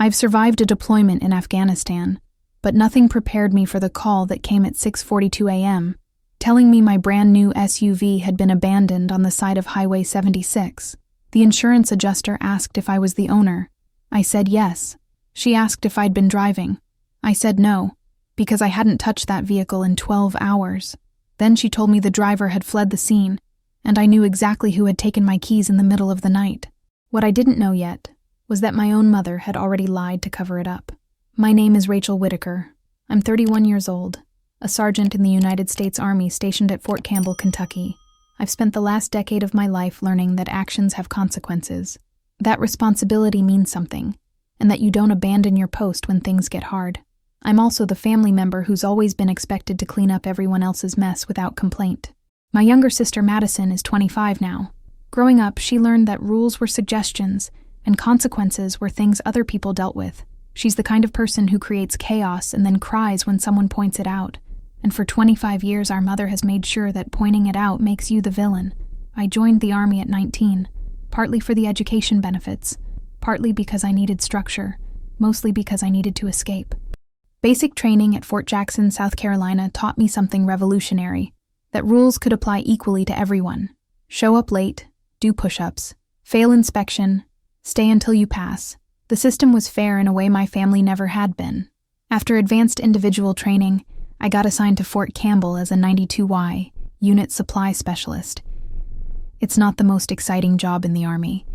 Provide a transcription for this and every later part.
I've survived a deployment in Afghanistan, but nothing prepared me for the call that came at 6:42 a.m., telling me my brand new SUV had been abandoned on the side of Highway 76. The insurance adjuster asked if I was the owner. I said yes. She asked if I'd been driving. I said no, because I hadn't touched that vehicle in 12 hours. Then she told me the driver had fled the scene, and I knew exactly who had taken my keys in the middle of the night. What I didn't know yet was that my own mother had already lied to cover it up. My name is Rachel Whitaker. I'm 31 years old, a sergeant in the United States Army stationed at Fort Campbell, Kentucky. I've spent the last decade of my life learning that actions have consequences, that responsibility means something, and that you don't abandon your post when things get hard. I'm also the family member who's always been expected to clean up everyone else's mess without complaint. My younger sister Madison is 25 now. Growing up, she learned that rules were suggestions, and consequences were things other people dealt with. She's the kind of person who creates chaos and then cries when someone points it out. And for 25 years, our mother has made sure that pointing it out makes you the villain. I joined the Army at 19, partly for the education benefits, partly because I needed structure, mostly because I needed to escape. Basic training at Fort Jackson, South Carolina taught me something revolutionary, that rules could apply equally to everyone. Show up late, do push-ups, fail inspection, stay until you pass. The system was fair in a way my family never had been. After advanced individual training, I got assigned to Fort Campbell as a 92Y, Unit Supply Specialist. It's not the most exciting job in the Army.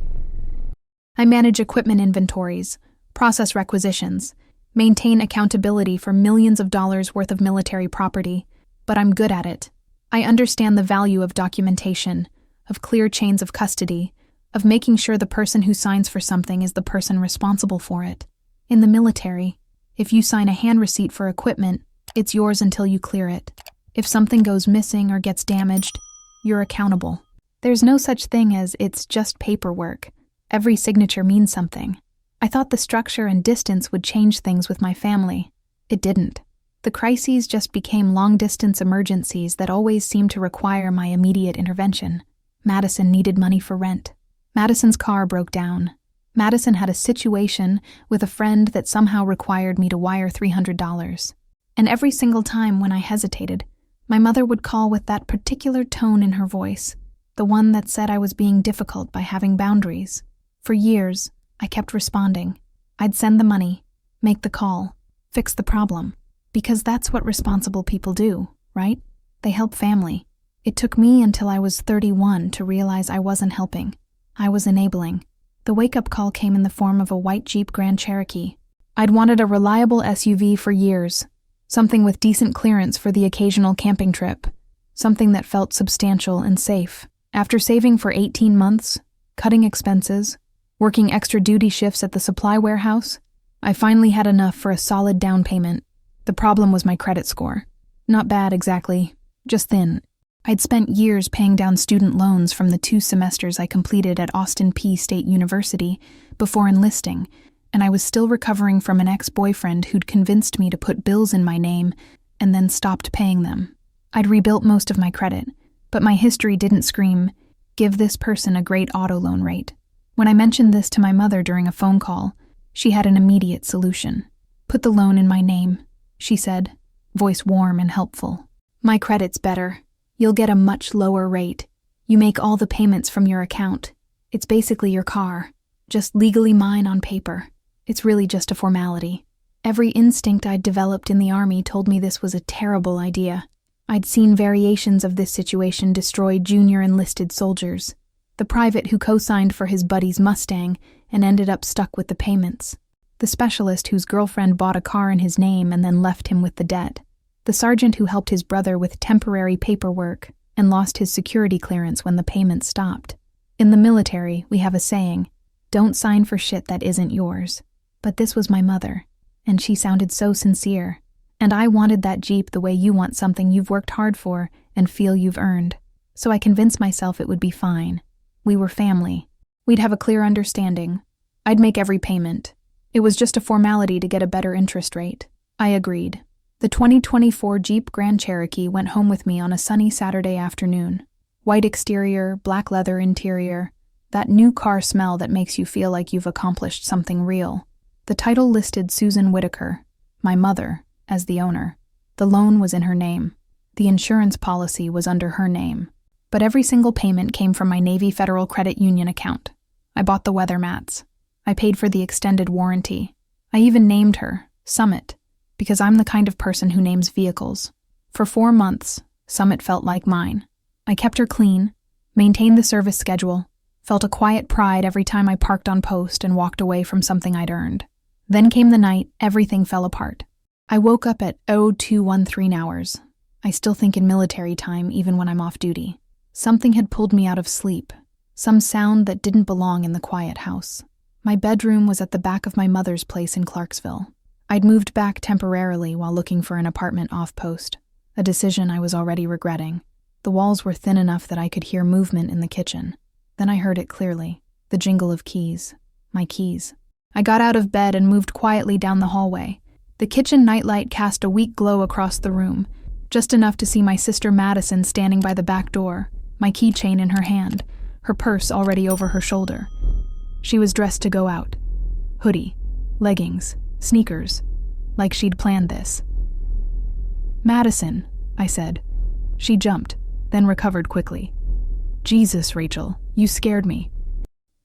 I manage equipment inventories, process requisitions, maintain accountability for millions of dollars worth of military property, but I'm good at it. I understand the value of documentation, of clear chains of custody, of making sure the person who signs for something is the person responsible for it. In the military, if you sign a hand receipt for equipment, it's yours until you clear it. If something goes missing or gets damaged, you're accountable. There's no such thing as it's just paperwork. Every signature means something. I thought the structure and distance would change things with my family. It didn't. The crises just became long-distance emergencies that always seemed to require my immediate intervention. Madison needed money for rent. Madison's car broke down. Madison had a situation with a friend that somehow required me to wire $300. And every single time when I hesitated, my mother would call with that particular tone in her voice, the one that said I was being difficult by having boundaries. For years, I kept responding. I'd send the money, make the call, fix the problem. Because that's what responsible people do, right? They help family. It took me until I was 31 to realize I wasn't helping. I was enabling. The wake-up call came in the form of a white Jeep Grand Cherokee. I'd wanted a reliable SUV for years, something with decent clearance for the occasional camping trip, something that felt substantial and safe. After saving for 18 months, cutting expenses, working extra duty shifts at the supply warehouse, I finally had enough for a solid down payment. The problem was my credit score. Not bad exactly, just thin. I'd spent years paying down student loans from the 2 semesters I completed at Austin Peay State University before enlisting, and I was still recovering from an ex-boyfriend who'd convinced me to put bills in my name and then stopped paying them. I'd rebuilt most of my credit, but my history didn't scream, "Give this person a great auto loan rate." When I mentioned this to my mother during a phone call, she had an immediate solution. "Put the loan in my name," she said, voice warm and helpful. "My credit's better. You'll get a much lower rate. You make all the payments from your account. It's basically your car, just legally mine on paper. It's really just a formality." Every instinct I'd developed in the Army told me this was a terrible idea. I'd seen variations of this situation destroy junior enlisted soldiers. The private who co-signed for his buddy's Mustang and ended up stuck with the payments. The specialist whose girlfriend bought a car in his name and then left him with the debt. The sergeant who helped his brother with temporary paperwork and lost his security clearance when the payments stopped. In the military, we have a saying, "Don't sign for shit that isn't yours." But this was my mother, and she sounded so sincere. And I wanted that Jeep the way you want something you've worked hard for and feel you've earned. So I convinced myself it would be fine. We were family. We'd have a clear understanding. I'd make every payment. It was just a formality to get a better interest rate. I agreed. The 2024 Jeep Grand Cherokee went home with me on a sunny Saturday afternoon. White exterior, black leather interior, that new car smell that makes you feel like you've accomplished something real. The title listed Susan Whitaker, my mother, as the owner. The loan was in her name. The insurance policy was under her name. But every single payment came from my Navy Federal Credit Union account. I bought the weather mats. I paid for the extended warranty. I even named her, Summit, because I'm the kind of person who names vehicles. For 4 months, Summit felt like mine. I kept her clean, maintained the service schedule, felt a quiet pride every time I parked on post and walked away from something I'd earned. Then came the night everything fell apart. I woke up at 0213 hours. I still think in military time even when I'm off duty. Something had pulled me out of sleep, some sound that didn't belong in the quiet house. My bedroom was at the back of my mother's place in Clarksville. I'd moved back temporarily while looking for an apartment off post, a decision I was already regretting. The walls were thin enough that I could hear movement in the kitchen. Then I heard it clearly, the jingle of keys. My keys. I got out of bed and moved quietly down the hallway. The kitchen nightlight cast a weak glow across the room, just enough to see my sister Madison standing by the back door, my keychain in her hand, her purse already over her shoulder. She was dressed to go out. Hoodie, leggings, sneakers, like she'd planned this. "Madison," I said. She jumped, then recovered quickly. "Jesus, Rachel, you scared me."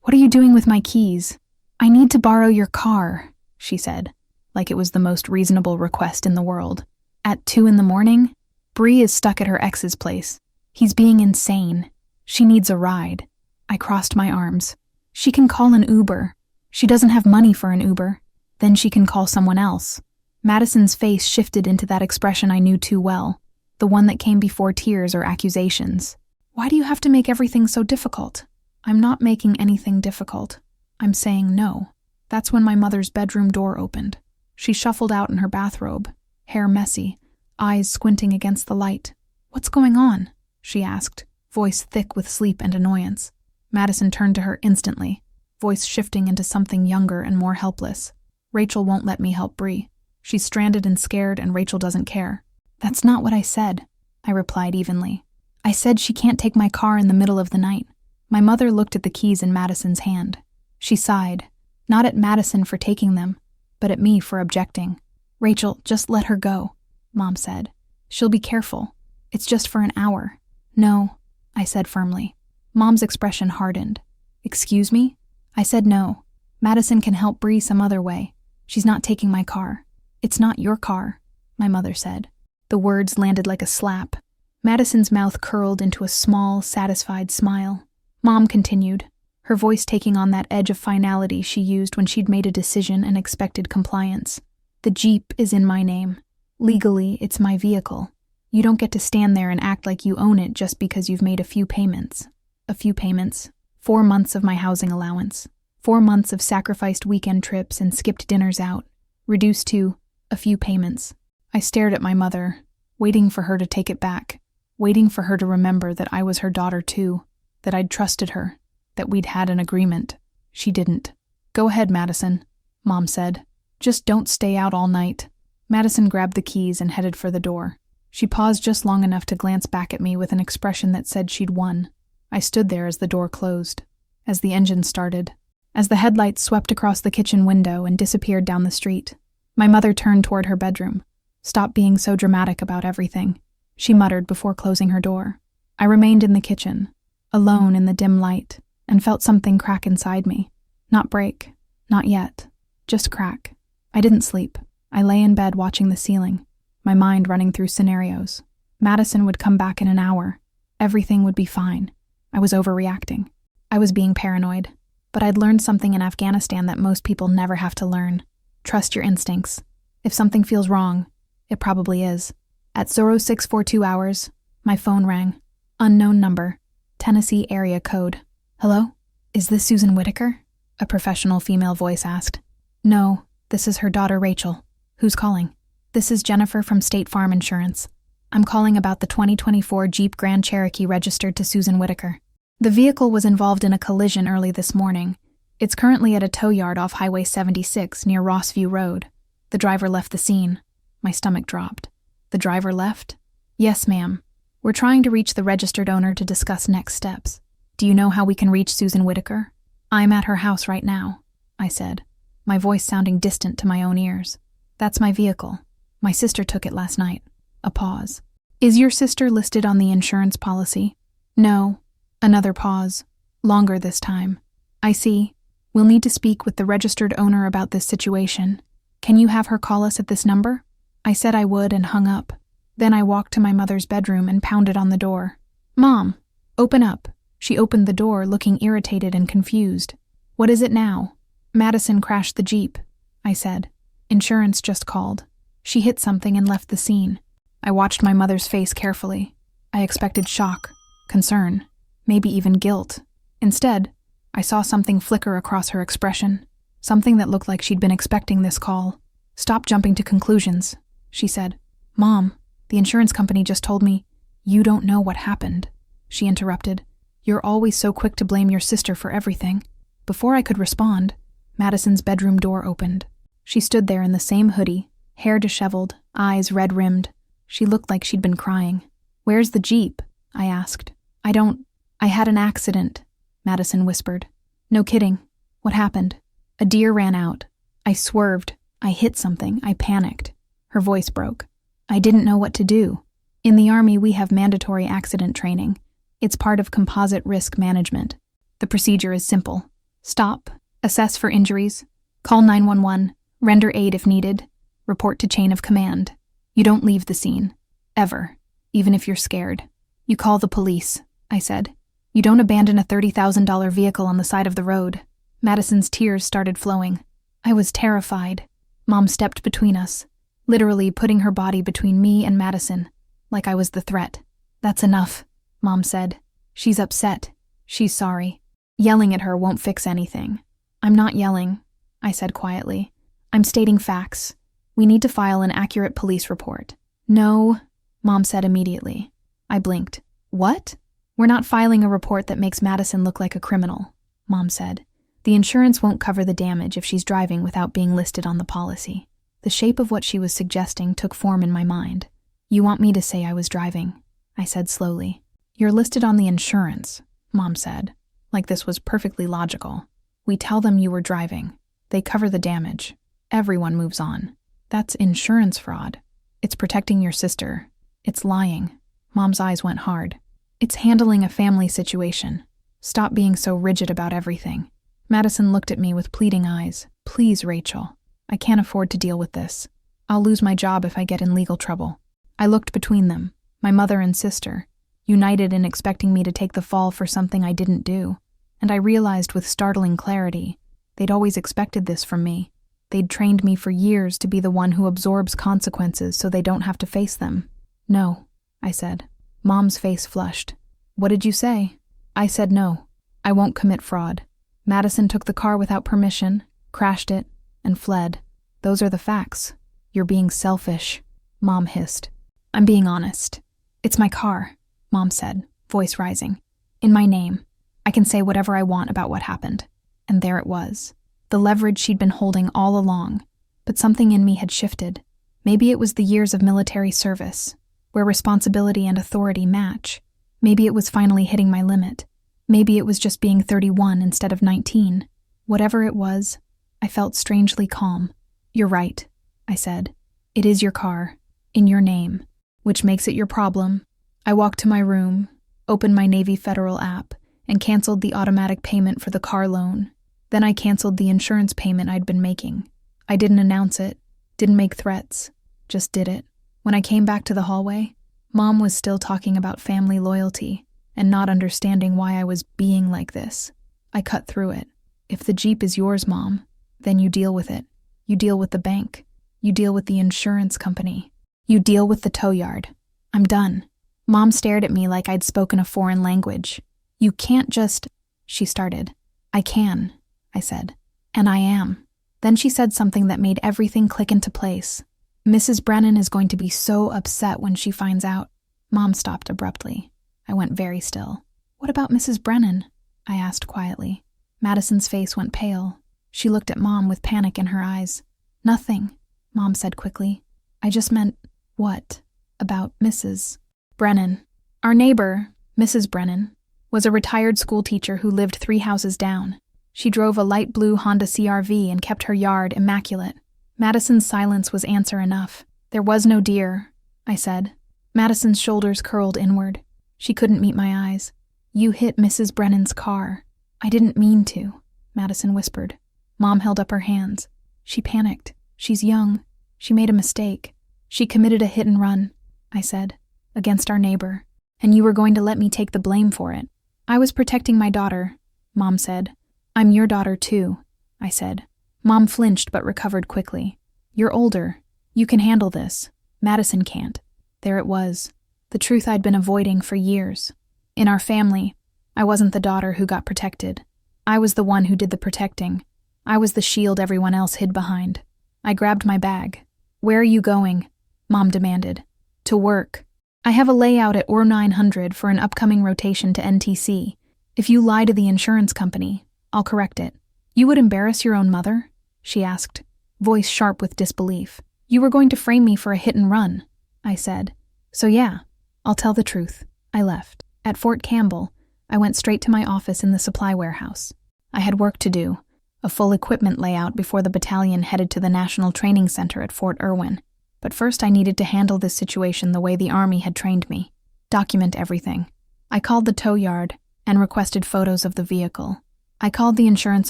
"What are you doing with my keys?" "I need to borrow your car," she said, like it was the most reasonable request in the world. At 2 a.m, Bree is stuck at her ex's place. He's being insane. She needs a ride. I crossed my arms. She can call an Uber. She doesn't have money for an Uber. Then she can call someone else. Madison's face shifted into that expression I knew too well, the one that came before tears or accusations. "Why do you have to make everything so difficult?" "I'm not making anything difficult. I'm saying no." That's when my mother's bedroom door opened. She shuffled out in her bathrobe, hair messy, eyes squinting against the light. "What's going on?" she asked, voice thick with sleep and annoyance. Madison turned to her instantly, voice shifting into something younger and more helpless. "Rachel won't let me help Bree. She's stranded and scared, and Rachel doesn't care." "That's not what I said," I replied evenly. "I said she can't take my car in the middle of the night." My mother looked at the keys in Madison's hand. She sighed, not at Madison for taking them, but at me for objecting. "Rachel, just let her go," Mom said. "She'll be careful. It's just for an hour." "No," I said firmly. Mom's expression hardened. "Excuse me?" I said no. "Madison can help Bree some other way. She's not taking my car." "It's not your car," my mother said. The words landed like a slap. Madison's mouth curled into a small, satisfied smile. Mom continued, her voice taking on that edge of finality she used when she'd made a decision and expected compliance. "The Jeep is in my name. Legally, it's my vehicle. You don't get to stand there and act like you own it just because you've made a few payments. A few payments. 4 months of my housing allowance. 4 months of sacrificed weekend trips and skipped dinners out. Reduced to a few payments." I stared at my mother, waiting for her to take it back, waiting for her to remember that I was her daughter too, that I'd trusted her, that we'd had an agreement. She didn't. "Go ahead, Madison," Mom said. "Just don't stay out all night." Madison grabbed the keys and headed for the door. She paused just long enough to glance back at me with an expression that said she'd won. I stood there as the door closed, as the engine started, as the headlights swept across the kitchen window and disappeared down the street. My mother turned toward her bedroom. "Stop being so dramatic about everything," she muttered before closing her door. I remained in the kitchen, alone in the dim light, and felt something crack inside me. Not break, not yet, just crack. I didn't sleep. I lay in bed watching the ceiling, my mind running through scenarios. Madison would come back in an hour. Everything would be fine. I was overreacting. I was being paranoid. But I'd learned something in Afghanistan that most people never have to learn. Trust your instincts. If something feels wrong, it probably is. At 0642 hours, my phone rang. Unknown number. Tennessee area code. "Hello? Is this Susan Whitaker?" a professional female voice asked. "No, this is her daughter Rachel." "Who's calling?" "This is Jennifer from State Farm Insurance. I'm calling about the 2024 Jeep Grand Cherokee registered to Susan Whitaker. The vehicle was involved in a collision early this morning. It's currently at a tow yard off Highway 76 near Rossview Road. The driver left the scene." My stomach dropped. "The driver left?" "Yes, ma'am. We're trying to reach the registered owner to discuss next steps. Do you know how we can reach Susan Whitaker?" "I'm at her house right now," I said. my voice sounding distant to my own ears. That's my vehicle. My sister took it last night. A pause. Is your sister listed on the insurance policy? No. Another pause. Longer this time. I see. We'll need to speak with the registered owner about this situation. Can you have her call us at this number? I said I would and hung up. Then I walked to my mother's bedroom and pounded on the door. Mom, open up. She opened the door, looking irritated and confused. What is it now? Madison crashed the Jeep, I said. Insurance just called. She hit something and left the scene. I watched my mother's face carefully. I expected shock, concern, maybe even guilt. Instead, I saw something flicker across her expression, something that looked like she'd been expecting this call. Stop jumping to conclusions, she said. Mom, the insurance company just told me. You don't know what happened, she interrupted. You're always so quick to blame your sister for everything. Before I could respond, Madison's bedroom door opened. She stood there in the same hoodie, hair disheveled, eyes red-rimmed. She looked like she'd been crying. Where's the Jeep? I asked. I had an accident, Madison whispered. No kidding. What happened? A deer ran out. I swerved. I hit something. I panicked. Her voice broke. I didn't know what to do. In the Army, we have mandatory accident training. It's part of composite risk management. The procedure is simple. Stop, assess for injuries, call 911, render aid if needed, report to chain of command. You don't leave the scene. Ever. Even if you're scared. You call the police, I said. You don't abandon a $30,000 vehicle on the side of the road. Madison's tears started flowing. I was terrified. Mom stepped between us, literally putting her body between me and Madison, like I was the threat. That's enough, Mom said. She's upset. She's sorry. Yelling at her won't fix anything. I'm not yelling, I said quietly. I'm stating facts. We need to file an accurate police report. No, Mom said immediately. I blinked. What? We're not filing a report that makes Madison look like a criminal, Mom said. The insurance won't cover the damage if she's driving without being listed on the policy. The shape of what she was suggesting took form in my mind. You want me to say I was driving, I said slowly. You're listed on the insurance, Mom said, like this was perfectly logical. We tell them you were driving. They cover the damage. Everyone moves on. That's insurance fraud. It's protecting your sister. It's lying. Mom's eyes went hard. It's handling a family situation. Stop being so rigid about everything. Madison looked at me with pleading eyes. Please, Rachel. I can't afford to deal with this. I'll lose my job if I get in legal trouble. I looked between them, my mother and sister, united in expecting me to take the fall for something I didn't do. And I realized with startling clarity, they'd always expected this from me. They'd trained me for years to be the one who absorbs consequences so they don't have to face them. No, I said. Mom's face flushed. What did you say? I said no. I won't commit fraud. Madison took the car without permission, crashed it, and fled. Those are the facts. You're being selfish, Mom hissed. I'm being honest. It's my car, Mom said, voice rising. In my name. I can say whatever I want about what happened. And there it was. The leverage she'd been holding all along. But something in me had shifted. Maybe it was the years of military service, where responsibility and authority match. Maybe it was finally hitting my limit. Maybe it was just being 31 instead of 19. Whatever it was, I felt strangely calm. You're right, I said. It is your car, in your name, which makes it your problem. I walked to my room, opened my Navy Federal app, and canceled the automatic payment for the car loan. Then I canceled the insurance payment I'd been making. I didn't announce it, didn't make threats, just did it. When I came back to the hallway, Mom was still talking about family loyalty and not understanding why I was being like this. I cut through it. If the Jeep is yours, Mom, then you deal with it. You deal with the bank. You deal with the insurance company. You deal with the tow yard. I'm done. Mom stared at me like I'd spoken a foreign language. You can't just... She started. I can, I said. And I am. Then she said something that made everything click into place. Mrs. Brennan is going to be so upset when she finds out. Mom stopped abruptly. I went very still. What about Mrs. Brennan? I asked quietly. Madison's face went pale. She looked at Mom with panic in her eyes. Nothing, Mom said quickly. I just meant, what? About Mrs. Brennan. Our neighbor, Mrs. Brennan, was a retired school teacher who lived 3 houses down. She drove a light blue Honda CR-V and kept her yard immaculate. Madison's silence was answer enough. There was no deer, I said. Madison's shoulders curled inward. She couldn't meet my eyes. You hit Mrs. Brennan's car. I didn't mean to, Madison whispered. Mom held up her hands. She panicked. She's young. She made a mistake. She committed a hit and run, I said, against our neighbor. And you were going to let me take the blame for it. I was protecting my daughter, Mom said. I'm your daughter too, I said. Mom flinched but recovered quickly. You're older. You can handle this. Madison can't. There it was. The truth I'd been avoiding for years. In our family, I wasn't the daughter who got protected. I was the one who did the protecting. I was the shield everyone else hid behind. I grabbed my bag. Where are you going? Mom demanded. To work. I have a layout at OR 900 for an upcoming rotation to NTC. If you lie to the insurance company, I'll correct it. You would embarrass your own mother? She asked, voice sharp with disbelief. You were going to frame me for a hit and run, I said. So yeah, I'll tell the truth. I left. At Fort Campbell, I went straight to my office in the supply warehouse. I had work to do, a full equipment layout before the battalion headed to the National Training Center at Fort Irwin. But first I needed to handle this situation the way the Army had trained me. Document everything. I called the tow yard and requested photos of the vehicle. I called the insurance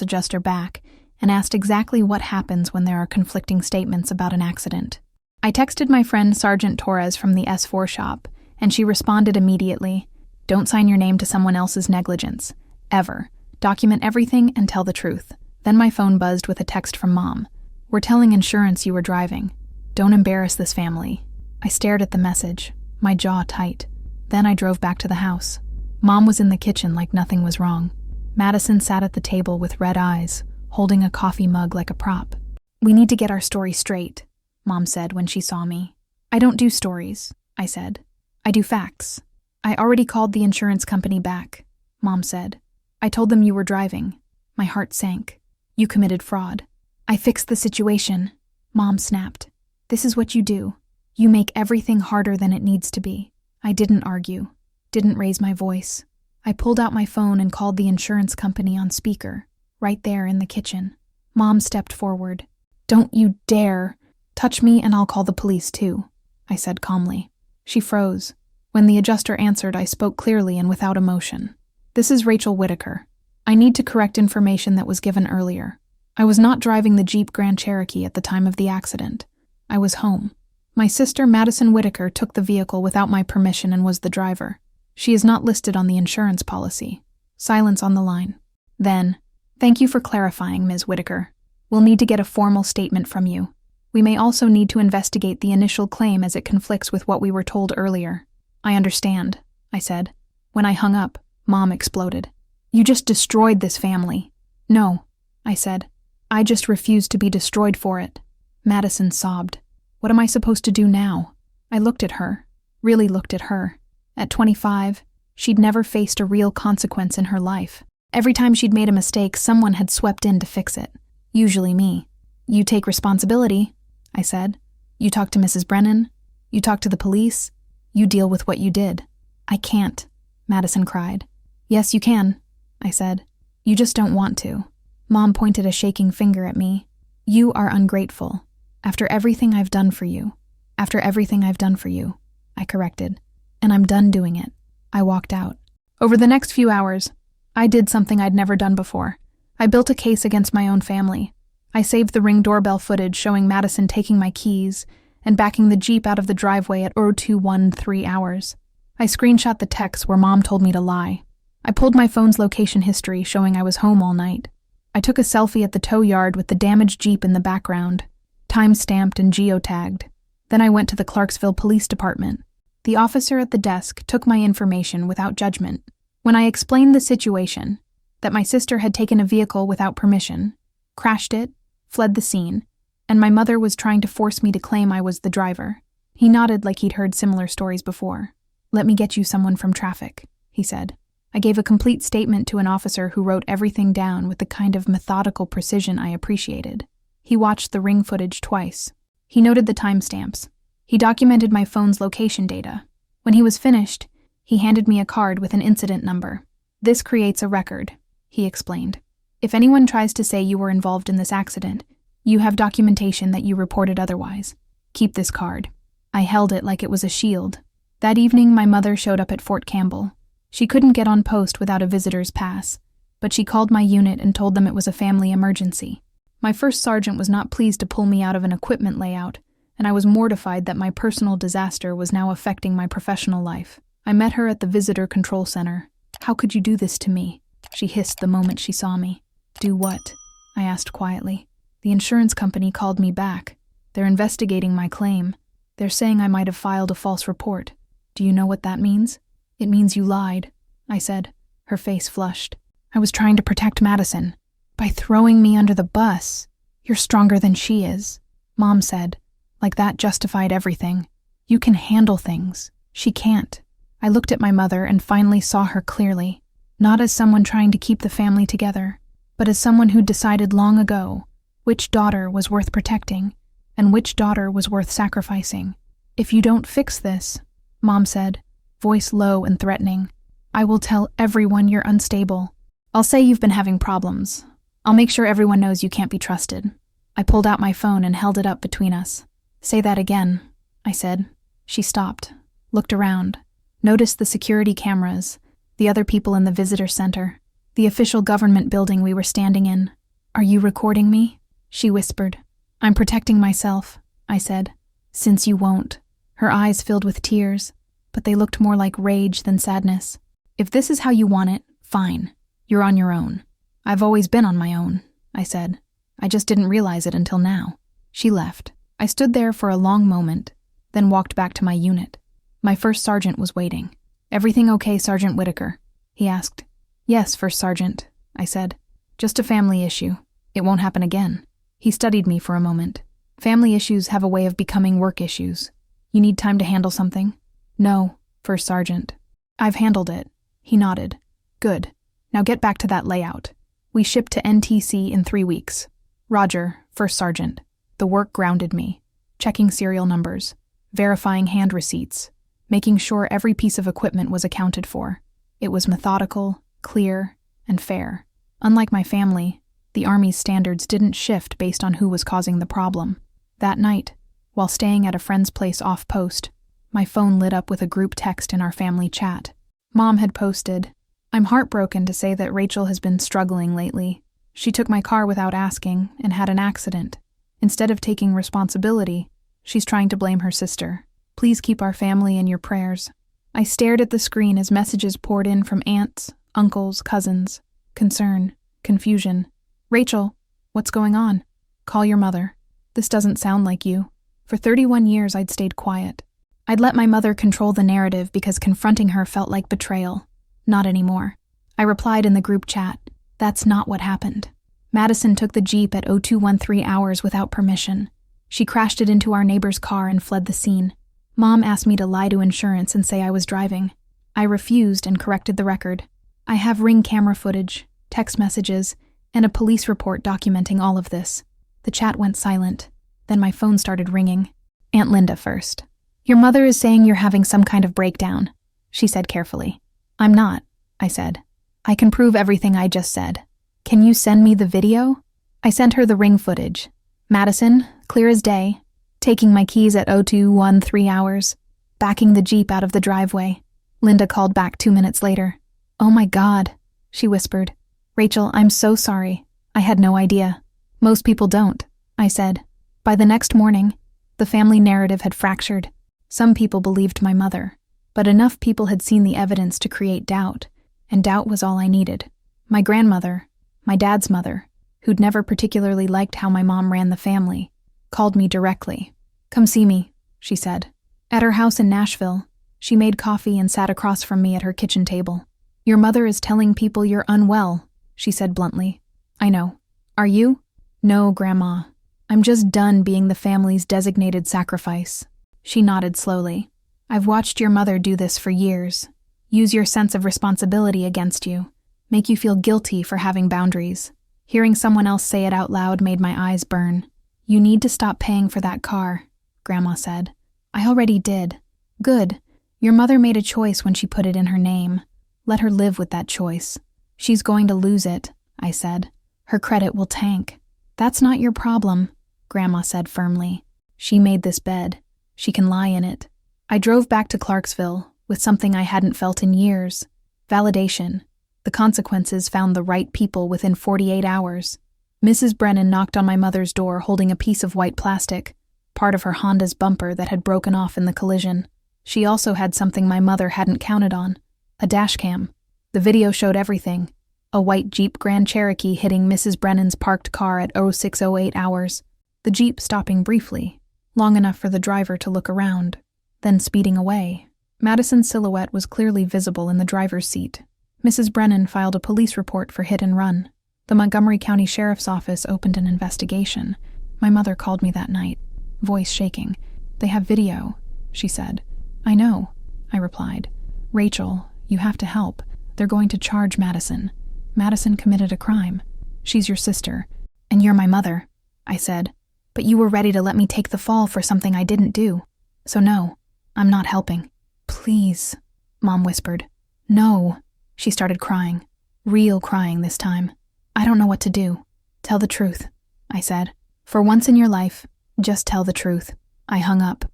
adjuster back and asked exactly what happens when there are conflicting statements about an accident. I texted my friend Sergeant Torres from the S4 shop, and she responded immediately. Don't sign your name to someone else's negligence. Ever. Document everything and tell the truth. Then my phone buzzed with a text from Mom. We're telling insurance you were driving. Don't embarrass this family. I stared at the message, my jaw tight. Then I drove back to the house. Mom was in the kitchen like nothing was wrong. Madison sat at the table with red eyes, holding a coffee mug like a prop. We need to get our story straight, Mom said when she saw me. I don't do stories, I said. I do facts. I already called the insurance company back, Mom said. I told them you were driving. My heart sank. You committed fraud. I fixed the situation, Mom snapped. This is what you do. You make everything harder than it needs to be. I didn't argue, didn't raise my voice. I pulled out my phone and called the insurance company on speaker, right there in the kitchen. Mom stepped forward. Don't you dare touch me and I'll call the police too, I said calmly. She froze. When the adjuster answered, I spoke clearly and without emotion. This is Rachel Whitaker. I need to correct information that was given earlier. I was not driving the Jeep Grand Cherokee at the time of the accident. I was home. My sister, Madison Whitaker, took the vehicle without my permission and was the driver. She is not listed on the insurance policy. Silence on the line. Then, thank you for clarifying, Ms. Whitaker. We'll need to get a formal statement from you. We may also need to investigate the initial claim as it conflicts with what we were told earlier. I understand, I said. When I hung up, Mom exploded. You just destroyed this family. No, I said. I just refuse to be destroyed for it. Madison sobbed. What am I supposed to do now? I looked at her, really looked at her. At 25, she'd never faced a real consequence in her life. Every time she'd made a mistake, someone had swept in to fix it. Usually me. You take responsibility, I said. You talk to Mrs. Brennan. You talk to the police. You deal with what you did. I can't, Madison cried. Yes, you can, I said. You just don't want to. Mom pointed a shaking finger at me. You are ungrateful. After everything I've done for you. After everything I've done for you, I corrected. And I'm done doing it. I walked out. Over the next few hours, I did something I'd never done before. I built a case against my own family. I saved the Ring doorbell footage showing Madison taking my keys and backing the Jeep out of the driveway at 0213 hours. I screenshot the text where Mom told me to lie. I pulled my phone's location history showing I was home all night. I took a selfie at the tow yard with the damaged Jeep in the background, time-stamped and geotagged. Then I went to the Clarksville Police Department. The officer at the desk took my information without judgment. When I explained the situation, that my sister had taken a vehicle without permission, crashed it, fled the scene, and my mother was trying to force me to claim I was the driver, he nodded like he'd heard similar stories before. Let me get you someone from traffic, he said. I gave a complete statement to an officer who wrote everything down with the kind of methodical precision I appreciated. He watched the Ring footage twice. He noted the timestamps. He documented my phone's location data. When he was finished, he handed me a card with an incident number. This creates a record, he explained. If anyone tries to say you were involved in this accident, you have documentation that you reported otherwise. Keep this card." I held it like it was a shield. That evening, my mother showed up at Fort Campbell. She couldn't get on post without a visitor's pass, but she called my unit and told them it was a family emergency. My first sergeant was not pleased to pull me out of an equipment layout, and I was mortified that my personal disaster was now affecting my professional life. I met her at the visitor control center. "How could you do this to me?" she hissed the moment she saw me. "Do what?" I asked quietly. "The insurance company called me back. They're investigating my claim. They're saying I might have filed a false report. Do you know what that means?" "It means you lied," I said. Her face flushed. "I was trying to protect Madison. By throwing me under the bus. You're stronger than she is," Mom said. Like that justified everything. "You can handle things. She can't." I looked at my mother and finally saw her clearly, not as someone trying to keep the family together, but as someone who'd decided long ago which daughter was worth protecting and which daughter was worth sacrificing. "If you don't fix this," Mom said, voice low and threatening, "I will tell everyone you're unstable. I'll say you've been having problems. I'll make sure everyone knows you can't be trusted." I pulled out my phone and held it up between us. "Say that again," I said. She stopped, looked around, noticed the security cameras, the other people in the visitor center, the official government building we were standing in. "Are you recording me?" she whispered. "I'm protecting myself," I said. "Since you won't." Her eyes filled with tears, but they looked more like rage than sadness. "If this is how you want it, fine. You're on your own." "I've always been on my own," I said. "I just didn't realize it until now." She left. I stood there for a long moment, then walked back to my unit. My first sergeant was waiting. "Everything okay, Sergeant Whitaker?" he asked. "Yes, First Sergeant," I said. "Just a family issue. It won't happen again." He studied me for a moment. "Family issues have a way of becoming work issues. You need time to handle something?" "No, First Sergeant." "I've handled it." He nodded. "Good. Now get back to that layout. We ship to NTC in 3 weeks." "Roger, First Sergeant." The work grounded me, checking serial numbers, verifying hand receipts, making sure every piece of equipment was accounted for. It was methodical, clear, and fair. Unlike my family, the Army's standards didn't shift based on who was causing the problem. That night, while staying at a friend's place off post, my phone lit up with a group text in our family chat. Mom had posted, "I'm heartbroken to say that Rachel has been struggling lately. She took my car without asking and had an accident. Instead of taking responsibility, she's trying to blame her sister. Please keep our family in your prayers." I stared at the screen as messages poured in from aunts, uncles, cousins. Concern, confusion. "Rachel, what's going on? Call your mother. This doesn't sound like you." For 31 years, I'd stayed quiet. I'd let my mother control the narrative because confronting her felt like betrayal. Not anymore. I replied in the group chat, "That's not what happened. Madison took the Jeep at 0213 hours without permission. She crashed it into our neighbor's car and fled the scene. Mom asked me to lie to insurance and say I was driving. I refused and corrected the record. I have Ring camera footage, text messages, and a police report documenting all of this." The chat went silent. Then my phone started ringing. Aunt Linda first. "Your mother is saying you're having some kind of breakdown," she said carefully. "I'm not," I said. "I can prove everything I just said. Can you send me the video?" I sent her the Ring footage. Madison, clear as day, taking my keys at 0213 hours, backing the Jeep out of the driveway. Linda called back 2 minutes later. "Oh my God," she whispered. "Rachel, I'm so sorry. I had no idea." "Most people don't," I said. By the next morning, the family narrative had fractured. Some people believed my mother, but enough people had seen the evidence to create doubt, and doubt was all I needed. My grandmother, my dad's mother, who'd never particularly liked how my mom ran the family, called me directly. "Come see me," she said. At her house in Nashville, she made coffee and sat across from me at her kitchen table. "Your mother is telling people you're unwell," she said bluntly. "I know. Are you?" "No, Grandma. I'm just done being the family's designated sacrifice." She nodded slowly. "I've watched your mother do this for years. Use your sense of responsibility against you. Make you feel guilty for having boundaries. Hearing someone else say it out loud made my eyes burn. "You need to stop paying for that car," Grandma said. "I already did." "Good. Your mother made a choice when she put it in her name. Let her live with that choice." "She's going to lose it," I said. Her credit will tank. That's not your problem, Grandma said firmly. She made this bed. She can lie in it. I drove back to Clarksville with something I hadn't felt in years. Validation. The consequences found the right people within 48 hours. Mrs. Brennan knocked on my mother's door holding a piece of white plastic, part of her Honda's bumper that had broken off in the collision. She also had something my mother hadn't counted on, a dashcam. The video showed everything. A white Jeep Grand Cherokee hitting Mrs. Brennan's parked car at 06:08 hours, the Jeep stopping briefly, long enough for the driver to look around, then speeding away. Madison's silhouette was clearly visible in the driver's seat. Mrs. Brennan filed a police report for hit and run. The Montgomery County Sheriff's Office opened an investigation. My mother called me that night, voice shaking. "They have video," she said. "I know," I replied. "Rachel, you have to help. They're going to charge Madison. Madison committed a crime. She's your sister, and you're my mother," I said. "But you were ready to let me take the fall for something I didn't do. So no, I'm not helping." "Please," Mom whispered. "No." She started crying. Real crying this time. "I don't know what to do." "Tell the truth," I said. "For once in your life, just tell the truth." I hung up.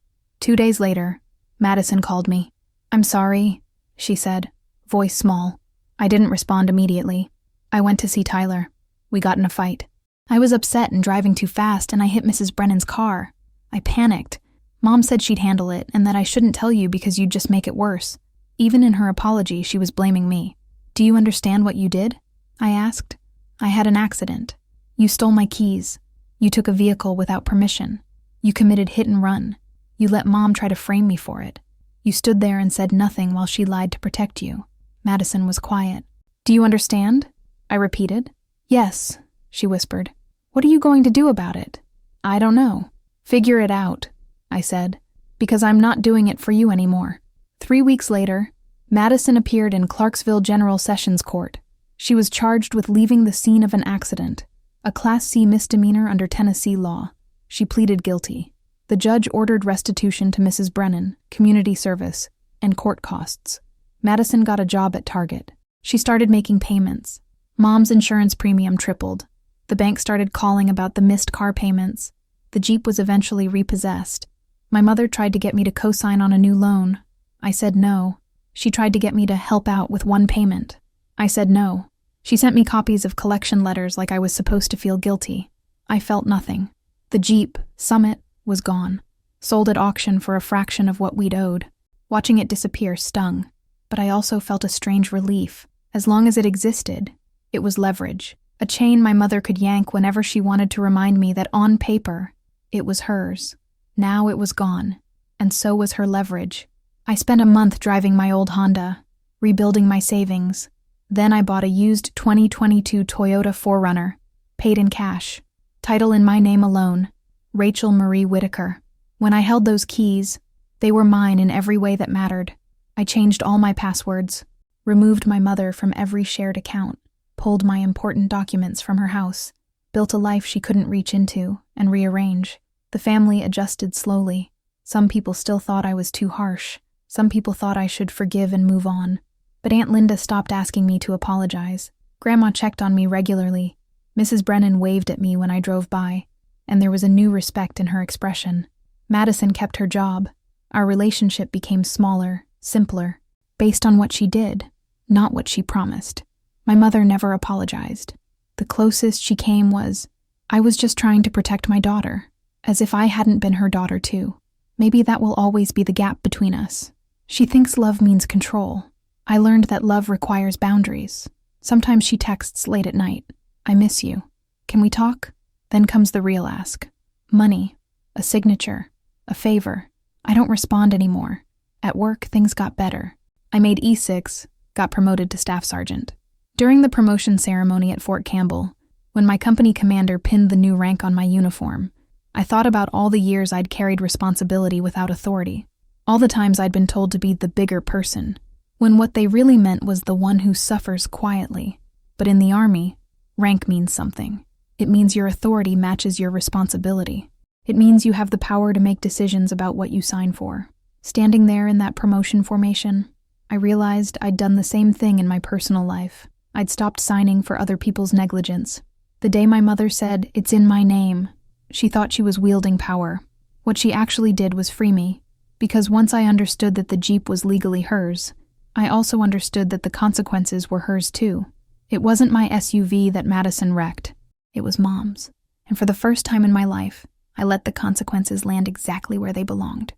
2 days later, Madison called me. "I'm sorry," she said, voice small. I didn't respond immediately. I went to see Tyler. We got in a fight. I was upset and driving too fast, and I hit Mrs. Brennan's car. I panicked. Mom said she'd handle it and that I shouldn't tell you because you'd just make it worse. Even in her apology, she was blaming me. "Do you understand what you did?" I asked. "I had an accident. You stole my keys. You took a vehicle without permission. You committed hit and run. You let Mom try to frame me for it. You stood there and said nothing while she lied to protect you." Madison was quiet. "Do you understand?" I repeated. "Yes," she whispered. "What are you going to do about it?" "I don't know. Figure it out," I said, "because I'm not doing it for you anymore." 3 weeks later, Madison appeared in Clarksville General Sessions Court. She was charged with leaving the scene of an accident, a Class C misdemeanor under Tennessee law. She pleaded guilty. The judge ordered restitution to Mrs. Brennan, community service, and court costs. Madison got a job at Target. She started making payments. Mom's insurance premium tripled. The bank started calling about the missed car payments. The Jeep was eventually repossessed. My mother tried to get me to co-sign on a new loan. I said no. She tried to get me to help out with one payment. I said no. She sent me copies of collection letters like I was supposed to feel guilty. I felt nothing. The Jeep, Summit, was gone. Sold at auction for a fraction of what we'd owed. Watching it disappear stung. But I also felt a strange relief. As long as it existed, it was leverage. A chain my mother could yank whenever she wanted to remind me that on paper, it was hers. Now it was gone. And so was her leverage. I spent a month driving my old Honda, rebuilding my savings. Then I bought a used 2022 Toyota 4Runner, paid in cash. Title in my name alone, Rachel Marie Whitaker. When I held those keys, they were mine in every way that mattered. I changed all my passwords, removed my mother from every shared account, pulled my important documents from her house, built a life she couldn't reach into, and rearrange. The family adjusted slowly. Some people still thought I was too harsh. Some people thought I should forgive and move on. But Aunt Linda stopped asking me to apologize. Grandma checked on me regularly. Mrs. Brennan waved at me when I drove by, and there was a new respect in her expression. Madison kept her job. Our relationship became smaller, simpler, based on what she did, not what she promised. My mother never apologized. The closest she came was, "I was just trying to protect my daughter," as if I hadn't been her daughter too. Maybe that will always be the gap between us. She thinks love means control. I learned that love requires boundaries. Sometimes she texts late at night, "I miss you. Can we talk?" Then comes the real ask. Money, a signature, a favor. I don't respond anymore. At work, things got better. I made E6, got promoted to staff sergeant. During the promotion ceremony at Fort Campbell, when my company commander pinned the new rank on my uniform, I thought about all the years I'd carried responsibility without authority. All the times I'd been told to be the bigger person, when what they really meant was the one who suffers quietly. But in the Army, rank means something. It means your authority matches your responsibility. It means you have the power to make decisions about what you sign for. Standing there in that promotion formation, I realized I'd done the same thing in my personal life. I'd stopped signing for other people's negligence. The day my mother said, "It's in my name," she thought she was wielding power. What she actually did was free me, because once I understood that the Jeep was legally hers, I also understood that the consequences were hers too. It wasn't my SUV that Madison wrecked. It was Mom's. And for the first time in my life, I let the consequences land exactly where they belonged.